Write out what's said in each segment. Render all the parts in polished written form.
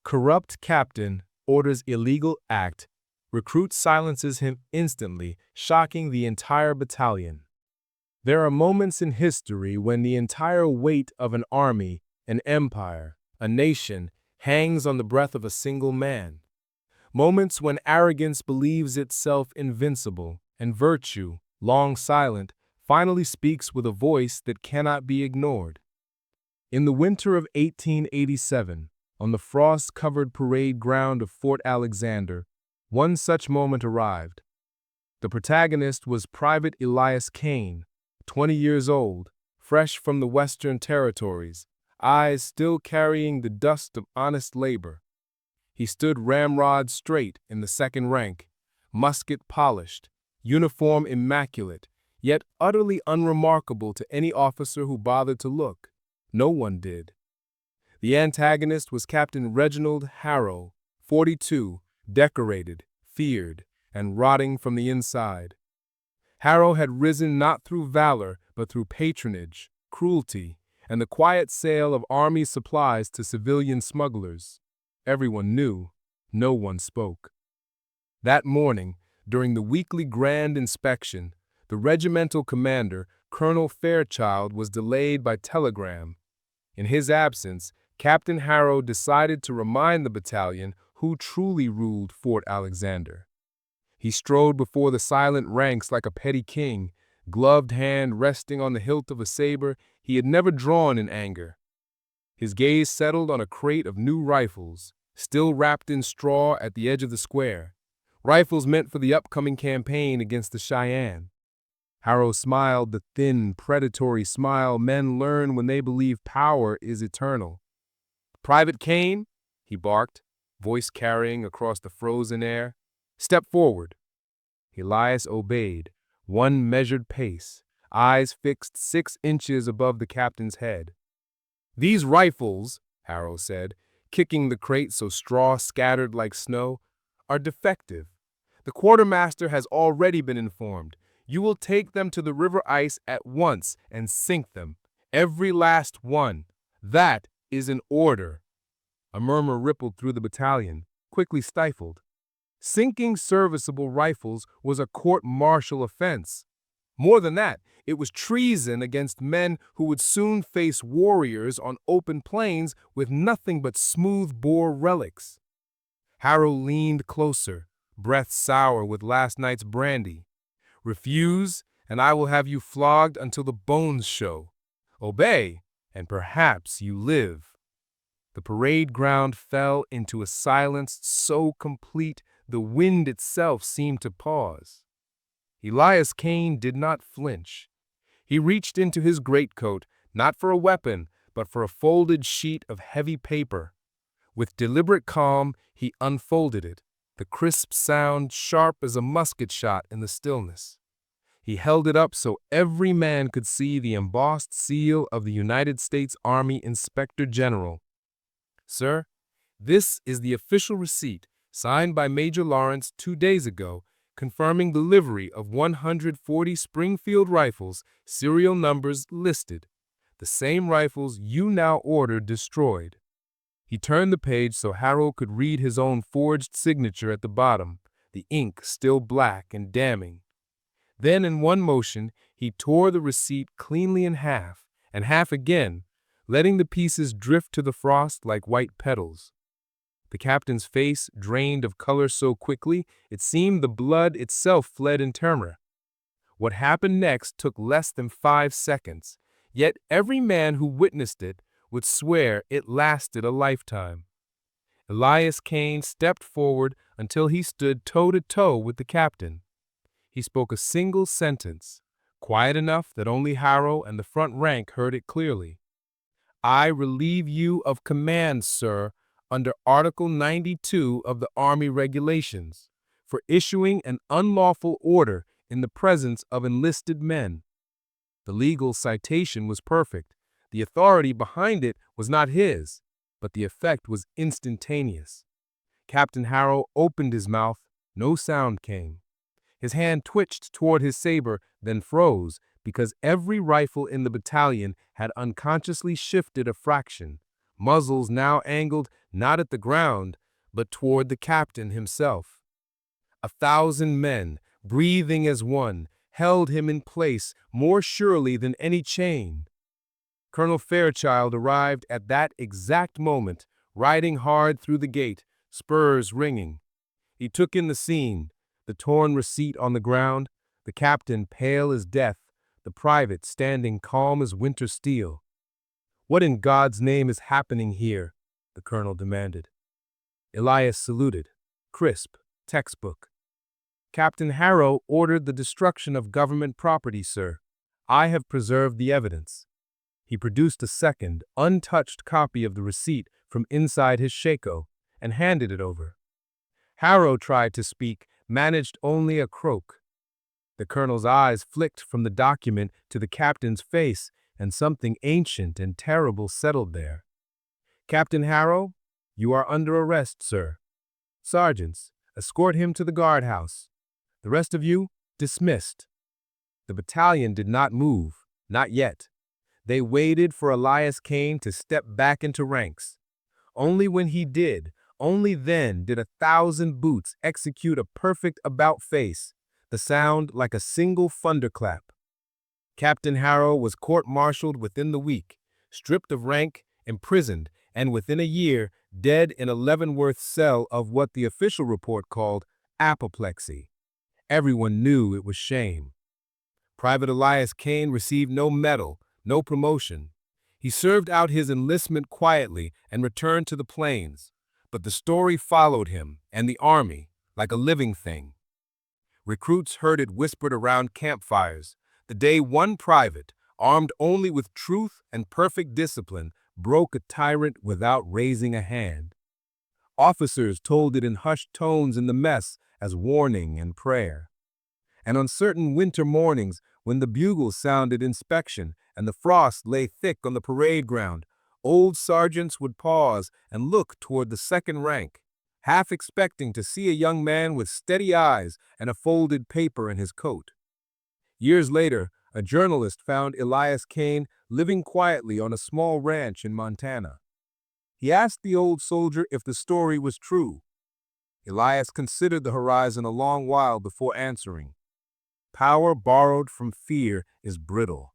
Corrupt captain orders illegal act. Recruit silences him instantly, shocking the entire battalion. There are moments in history when the entire weight of an army, an empire, a nation, hangs on the breath of a single man. Moments when arrogance believes itself invincible, and virtue, long silent, finally speaks with a voice that cannot be ignored. In the winter of 1887, on the frost-covered parade ground of Fort Alexander, one such moment arrived. The protagonist was Private Elias Kane, 20 years old, fresh from the Western Territories, eyes still carrying the dust of honest labor. He stood ramrod straight in the second rank, musket polished, uniform immaculate, yet utterly unremarkable to any officer who bothered to look. No one did. The antagonist was Captain Reginald Harrow, 42, decorated, feared, and rotting from the inside. Harrow had risen not through valor, but through patronage, cruelty, and the quiet sale of army supplies to civilian smugglers. Everyone knew, no one spoke. That morning, during the weekly grand inspection, the regimental commander, Colonel Fairchild, was delayed by telegram. In his absence, Captain Harrow decided to remind the battalion who truly ruled Fort Alexander. He strode before the silent ranks like a petty king, gloved hand resting on the hilt of a saber he had never drawn in anger. His gaze settled on a crate of new rifles, still wrapped in straw at the edge of the square, rifles meant for the upcoming campaign against the Cheyenne. Harrow smiled the thin, predatory smile men learn when they believe power is eternal. "Private Kane," he barked, voice carrying across the frozen air. "Step forward." Elias obeyed, one measured pace, eyes fixed 6 inches above the captain's head. "These rifles," Harrow said, kicking the crate so straw scattered like snow, "are defective. The quartermaster has already been informed. You will take them to the river ice at once and sink them. Every last one. That is an order." A murmur rippled through the battalion, quickly stifled. Sinking serviceable rifles was a court-martial offense. More than that, it was treason against men who would soon face warriors on open plains with nothing but smooth-bore relics. Harrow leaned closer, breath sour with last night's brandy. "Refuse, and I will have you flogged until the bones show. Obey, and perhaps you live." The parade ground fell into a silence so complete the wind itself seemed to pause. Elias Kane did not flinch. He reached into his greatcoat, not for a weapon, but for a folded sheet of heavy paper. With deliberate calm, he unfolded it, the crisp sound sharp as a musket shot in the stillness. He held it up so every man could see the embossed seal of the United States Army Inspector General. "Sir, this is the official receipt signed by Major Lawrence 2 days ago, confirming delivery of 140 Springfield rifles, serial numbers listed, the same rifles you now order destroyed." He turned the page so Harrow could read his own forged signature at the bottom, the ink still black and damning. Then in one motion, he tore the receipt cleanly in half, and half again, letting the pieces drift to the frost like white petals. The captain's face drained of color so quickly it seemed the blood itself fled in tremor. What happened next took less than 5 seconds, yet every man who witnessed it would swear it lasted a lifetime. Elias Kane stepped forward until he stood toe-to-toe with the captain. He spoke a single sentence, quiet enough that only Harrow and the front rank heard it clearly. "I relieve you of command, sir, under Article 92 of the Army Regulations, for issuing an unlawful order in the presence of enlisted men." The legal citation was perfect. The authority behind it was not his, but the effect was instantaneous. Captain Harrow opened his mouth. No sound came. His hand twitched toward his saber, then froze, because every rifle in the battalion had unconsciously shifted a fraction, muzzles now angled not at the ground, but toward the captain himself. 1,000 men, breathing as one, held him in place more surely than any chain. Colonel Fairchild arrived at that exact moment, riding hard through the gate, spurs ringing. He took in the scene, the torn receipt on the ground, the captain pale as death, the private standing calm as winter steel. "What in God's name is happening here?" the colonel demanded. Elias saluted, crisp, textbook. "Captain Harrow ordered the destruction of government property, sir. I have preserved the evidence." He produced a second, untouched copy of the receipt from inside his shako and handed it over. Harrow tried to speak, managed only a croak. The colonel's eyes flicked from the document to the captain's face, and something ancient and terrible settled there. "Captain Harrow, you are under arrest, sir. Sergeants, escort him to the guardhouse. The rest of you, dismissed." The battalion did not move, not yet. They waited for Elias Kane to step back into ranks. Only when he did, only then did 1,000 boots execute a perfect about-face, the sound like a single thunderclap. Captain Harrow was court-martialed within the week, stripped of rank, imprisoned, and within a year, dead in a Leavenworth cell of what the official report called apoplexy. Everyone knew it was shame. Private Elias Kane received no medal, no promotion. He served out his enlistment quietly and returned to the plains. But the story followed him and the army like a living thing. Recruits heard it whispered around campfires, the day one private, armed only with truth and perfect discipline, broke a tyrant without raising a hand. Officers told it in hushed tones in the mess as warning and prayer. And on certain winter mornings, when the bugles sounded inspection and the frost lay thick on the parade ground, old sergeants would pause and look toward the second rank, half expecting to see a young man with steady eyes and a folded paper in his coat. Years later, a journalist found Elias Kane living quietly on a small ranch in Montana. He asked the old soldier if the story was true. Elias considered the horizon a long while before answering. "Power borrowed from fear is brittle.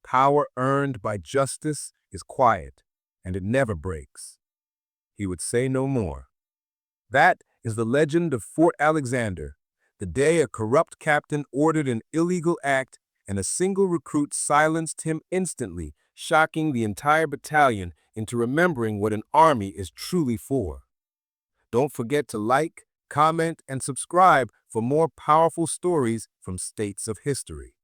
Power earned by justice is quiet, and it never breaks." He would say no more. That is the legend of Fort Alexander, the day a corrupt captain ordered an illegal act and a single recruit silenced him instantly, shocking the entire battalion into remembering what an army is truly for. Don't forget to like, comment, and subscribe for more powerful stories from states of history.